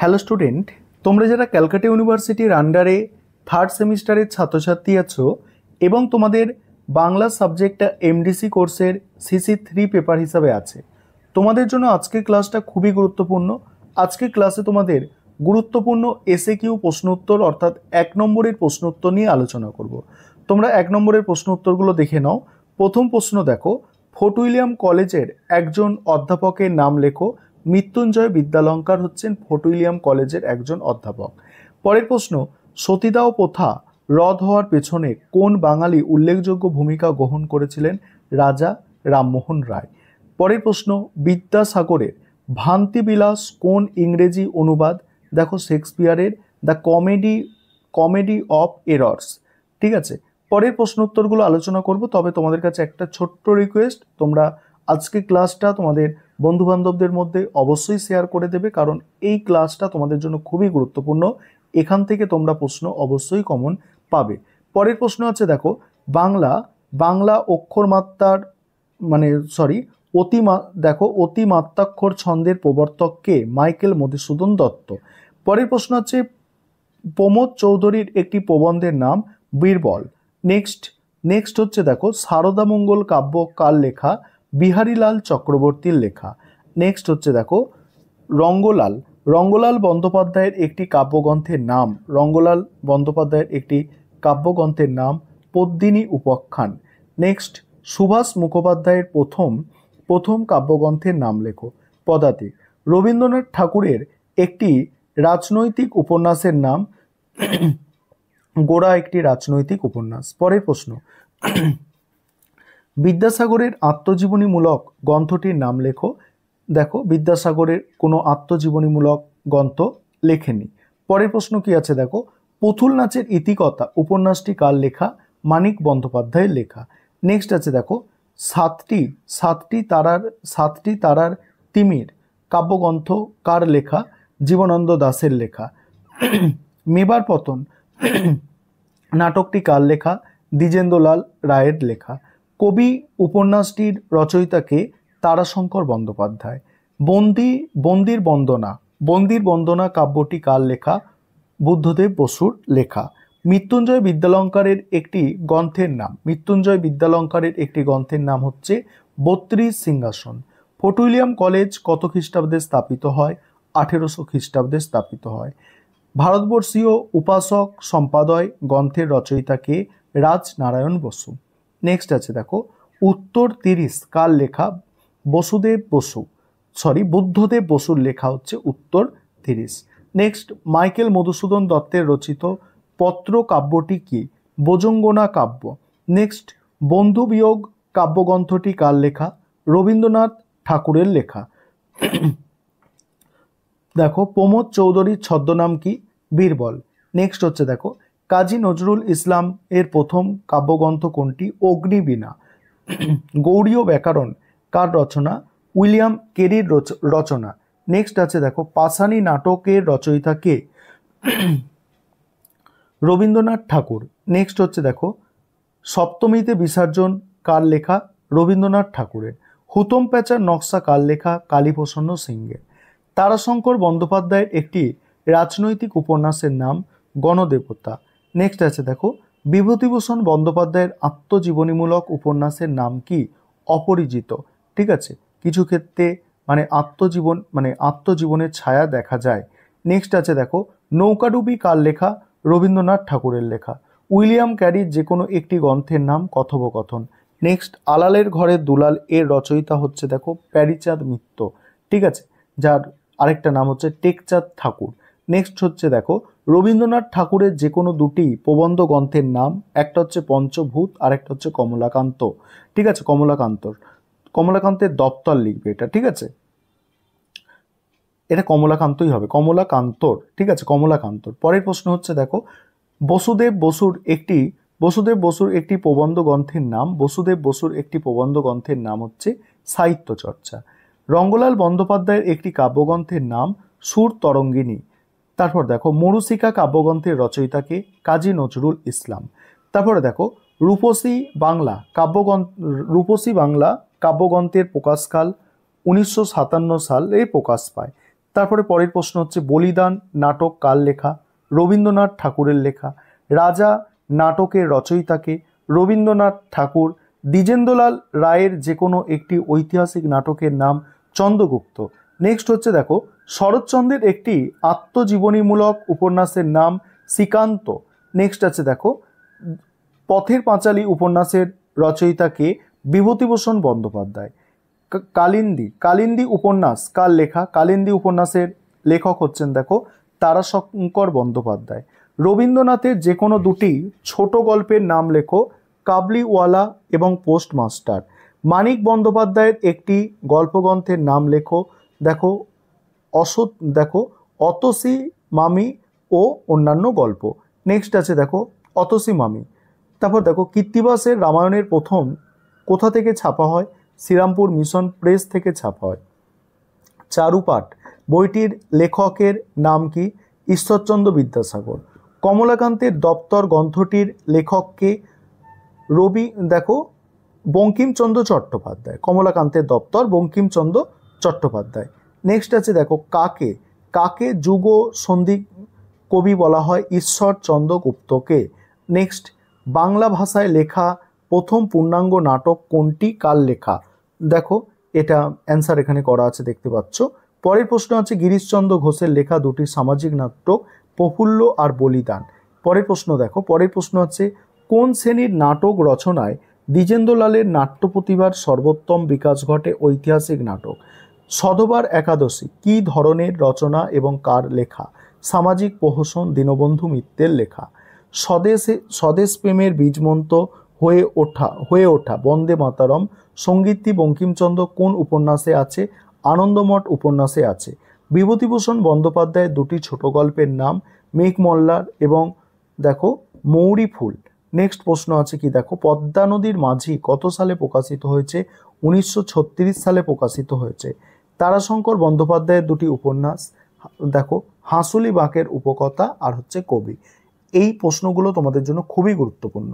Hello student, তোমরা যারা ক্যালকাটা ইউনিভার্সিটির আন্ডারে থার্ড সেমিস্টারের ছাত্রছাত্রী আছো এবং তোমাদের বাংলা সাবজেক্টটা এমডিসি কোর্সের CC3 পেপার হিসাবে আছে, তোমাদের জন্য আজকের ক্লাসটা খুবই গুরুত্বপূর্ণ। আজকের ক্লাসে তোমাদের গুরুত্বপূর্ণ এসএকিউ প্রশ্ন উত্তর অর্থাৎ 1 নম্বরের প্রশ্ন উত্তর নিয়ে আলোচনা করব। তোমরা 1 নম্বরের প্রশ্ন উত্তরগুলো দেখে নাও। প্রথম প্রশ্ন দেখো, ফোর্ট উইলিয়াম কলেজের একজন অধ্যাপকের নাম লেখো। মৃত্যুঞ্জয় বিদ্যালঙ্কার হচ্ছেন ফোর্ট উইলিয়াম কলেজের একজন অধ্যাপক। পরের প্রশ্ন, সতীদাহ প্রথা রদ হওয়ার পেছনে কোন বাঙালি উল্লেখযোগ্য ভূমিকা গ্রহণ করেছিলেন? রাজা রামমোহন রায়। পরের প্রশ্ন, বিদ্যাসাগরের ভ্রান্তিবিলাস কোন ইংরেজি অনুবাদ? দেখো, শেক্সপিয়ারের দ্য কমেডি অফ এরর্স। ঠিক আছে, পরের প্রশ্ন উত্তরগুলো আলোচনা করব। তবে তোমাদের কাছে একটা ছোট্ট রিকোয়েস্ট, তোমরা আজকে ক্লাসটা তোমাদের বন্ধুবান্ধবদের মধ্যে অবশ্যই শেয়ার করে দেবে, কারণ এই ক্লাসটা তোমাদের জন্য খুবই গুরুত্বপূর্ণ। এখান থেকে তোমরা প্রশ্ন অবশ্যই কমন পাবে। পরের প্রশ্ন আছে, দেখো, বাংলা অক্ষরমাত্রার অতিমাত্রাক্ষর ছন্দের প্রবর্তক কে? মাইকেল মধুসূদন দত্ত। পরের প্রশ্ন আছে, প্রমোদ চৌধুরীর একটি প্রবন্ধের নাম বীরবল। নেক্সট হচ্ছে, দেখো, শারদামঙ্গল কাব্য কার লেখা? বিহারীলাল চক্রবর্তীর লেখা। নেক্সট হচ্ছে, দেখো, রঙ্গলাল বন্দ্যোপাধ্যায়ের একটি কাব্যগ্রন্থের নাম পদ্মিনী উপাখ্যান। নেক্সট, সুভাষ মুখোপাধ্যায়ের প্রথম কাব্যগ্রন্থের নাম লেখো। পদাতিক। রবীন্দ্রনাথ ঠাকুরের একটি রাজনৈতিক উপন্যাসের নাম গোড়া, একটি রাজনৈতিক উপন্যাস। পরের প্রশ্ন, বিদ্যাসাগরের আত্মজীবনীমূলক গ্রন্থটির নাম লেখো। দেখো, বিদ্যাসাগরের কোনো আত্মজীবনীমূলক গ্রন্থ লেখেনি। পরের প্রশ্ন কি আছে, দেখো, পুতুল নাচের ইতিকথা উপন্যাসটি কার লেখা? মানিক বন্দ্যোপাধ্যায়ের লেখা। নেক্সট আছে, দেখো, সাতটি তারার তিমির কাব্যগ্রন্থ কার লেখা? জীবনানন্দ দাশের লেখা। মেবার পতন নাটকটি কার লেখা? দ্বিজেন্দ্রলাল রায়ের লেখা। কবি উপন্যাসটির রচয়িতাকে? তারাশঙ্কর বন্দ্যোপাধ্যায়। বন্দির বন্দনা কাব্যটি কার লেখা? বুদ্ধদেব বসুর লেখা। মৃত্যুঞ্জয় বিদ্যালঙ্কারের একটি গ্রন্থের নাম হচ্ছে 32 সিংহাসন। ফোর্ট উইলিয়াম কলেজ কত খ্রিস্টাব্দে স্থাপিত হয়? 1800 খ্রিস্টাব্দে স্থাপিত হয়। ভারতবর্ষীয় উপাসক সম্পাদয় গ্রন্থের রচয়িতাকে? রাজনারায়ণ বসু। নেক্সট আছে, দেখো, উত্তর 30 কার লেখা? বুদ্ধদেব বসুর লেখা হচ্ছে উত্তর 30। নেক্সট, মাইকেল মধুসূদন দত্তের রচিত পত্র কাব্যটি কি? ভোজঙ্গনা কাব্য। নেক্সট, বন্ধু বিয়োগ কাব্যগ্রন্থটি কার লেখা? রবীন্দ্রনাথ ঠাকুরের লেখা। দেখো, প্রমোদ চৌধুরীর ছদ্মনাম কি? বীরবল। নেক্সট হচ্ছে, দেখো, কাজী নজরুল ইসলাম এর প্রথম কাব্যগ্রন্থ কোনটি? অগ্নিবীণা। গৌড়ীয় ব্যাকরণ কার রচনা? উইলিয়াম কেরির রচনা। নেক্সট আছে, দেখো, পাষাণী নাটকের রচয়িতা কে? রবীন্দ্রনাথ ঠাকুর। নেক্সট হচ্ছে, দেখো, সপ্তমীতে বিসর্জন কার লেখা? রবীন্দ্রনাথ ঠাকুরের। হুতম প্যাঁচার নকশা কার লেখা? কালীপ্রসন্ন সিংহের। তারাশঙ্কর বন্দ্যোপাধ্যায়ের একটি রাজনৈতিক উপন্যাসের নাম গণদেবতা। নেক্সট আছে, দেখো, বিভূতিভূষণ বন্দ্যোপাধ্যায়ের আত্মজীবনীমূলক উপন্যাসের নাম কি? অপরিচিত। ঠিক আছে, কিছু ক্ষেত্রে আত্মজীবনের ছায়া দেখা যায়। নেক্সট আছে, দেখো, নৌকাডুবি কার লেখা? রবীন্দ্রনাথ ঠাকুরের লেখা। উইলিয়াম ক্যারির যে কোনো একটি গ্রন্থের নাম? কথোপকথন। নেক্সট, আলালের ঘরের দুলাল এর রচয়িতা হচ্ছে, দেখো, প্যারীচাঁদ মিত্র। ঠিক আছে, যার আরেকটা নাম হচ্ছে টেকচাঁদ ঠাকুর। নেক্সট হচ্ছে, দেখো, রবীন্দ্রনাথ ঠাকুরের যে কোনো দুটি প্রবন্ধ গ্রন্থের নাম, একটা হচ্ছে পঞ্চভূত আর একটা হচ্ছে কমলাকান্ত। ঠিক আছে, কমলাকান্তের দপ্তর লিখবে এটা। ঠিক আছে, এটা কমলাকান্তই হবে, কমলাকান্তর। ঠিক আছে, কমলাকান্তর। পরের প্রশ্ন হচ্ছে, দেখো, বসুদেব বসুর একটি প্রবন্ধ গ্রন্থের নাম হচ্ছে সাহিত্য চর্চা। রঙ্গলাল বন্দ্যোপাধ্যায়ের একটি কাব্যগ্রন্থের নাম সুর তরঙ্গিনী। তারপর দেখো, মরুশিখা কাব্যগ্রন্থের রচয়িতাকে? কাজী নজরুল ইসলাম। তারপরে দেখো, রূপসী বাংলা কাব্যগ্রন্থের প্রকাশকাল 1957 সালে প্রকাশ পায়। তারপরে পরের প্রশ্ন হচ্ছে বলিদান নাটক কার লেখা? রবীন্দ্রনাথ ঠাকুরের লেখা। রাজা নাটকের রচয়িতাকে? রবীন্দ্রনাথ ঠাকুর। দ্বিজেন্দ্রলাল রায়ের যে কোনো একটি ঐতিহাসিক নাটকের নাম চন্দ্রগুপ্ত। নেক্সট হচ্ছে দেখো শরৎচন্দ্রের একটি আত্মজীবনীমূলক উপন্যাসের নাম শ্রীকান্ত। নেক্সট আছে দেখো পথের পাঁচালী উপন্যাসের রচয়িতাকে? বিভূতিভূষণ বন্দ্যোপাধ্যায়। কালিন্দী উপন্যাস কার লেখা? কালিন্দী উপন্যাসের লেখক হচ্ছেন দেখো তারাশঙ্কর বন্দ্যোপাধ্যায়। রবীন্দ্রনাথের যে কোনো দুটি ছোট গল্পের নাম লেখো। কাবলিওয়ালা এবং পোস্টমাস্টার। মানিক বন্দ্যোপাধ্যায়ের একটি গল্পগ্রন্থের নাম লেখো। দেখো অতসী মামি ও অন্যান্য গল্প। নেক্সট আছে দেখো অতসী মামি। তারপর দেখো কৃত্তিবাসের রামায়ণের প্রথম কোথা থেকে ছাপা হয়? শ্রীরামপুর মিশন প্রেস থেকে ছাপা হয়। চারুপাঠ বইটির লেখকের নাম কি? ঈশ্বরচন্দ্র বিদ্যাসাগর। কমলাকান্তের দপ্তর গ্রন্থটির লেখককে? বঙ্কিমচন্দ্র চট্টোপাধ্যায়। কমলাকান্তের দপ্তর বঙ্কিমচন্দ্র চট্টোপাধ্যায়। নেক্সট আছে দেখো কাকে যুগ সন্ধি কবি বলা হয়? ঈশ্বরচন্দ্র গুপ্তকে। নেক্সট বাংলা ভাষায় লেখা প্রথম পূর্ণাঙ্গ নাটক কোনটি? কার লেখা? দেখো এটা অ্যান্সার এখানে করা আছে দেখতে পাচ্ছ। পরের প্রশ্ন আছে গিরিশচন্দ্র ঘোষের লেখা দুটি সামাজিক নাটক প্রফুল্ল আর বলিদান। পরের প্রশ্ন আছে কোন শ্রেণীর নাটক রচনায় দ্বিজেন্দ্রলালের নাট্য প্রতিভার সর্বোত্তম বিকাশ ঘটে? ঐতিহাসিক নাটক। সধবার একাদশী কী ধরনের রচনা এবং কার লেখা? সামাজিক প্রহসন। দীনবন্ধু মিত্রের লেখা। স্বদেশ প্রেমের বীজমন্ত্র হয়ে ওঠা বন্দে মাতরম সঙ্গীতটি বঙ্কিমচন্দ্র কোন উপন্যাসে আছে? আনন্দমঠ উপন্যাসে আছে। বিভূতিভূষণ বন্দ্যোপাধ্যায়ের দুটি ছোট গল্পের নাম? মেঘমল্লার এবং মৌরি ফুল। নেক্সট প্রশ্ন আছে কি দেখো পদ্মা নদীর মাঝি কত সালে প্রকাশিত হয়েছে? 1936 সালে প্রকাশিত হয়েছে। তারাশঙ্কর বন্দ্যোপাধ্যায়ের দুটি উপন্যাস হাঁসুলি বাঁকের উপকথা আর কবি। এই প্রশ্নগুলো তোমাদের জন্য খুবই গুরুত্বপূর্ণ।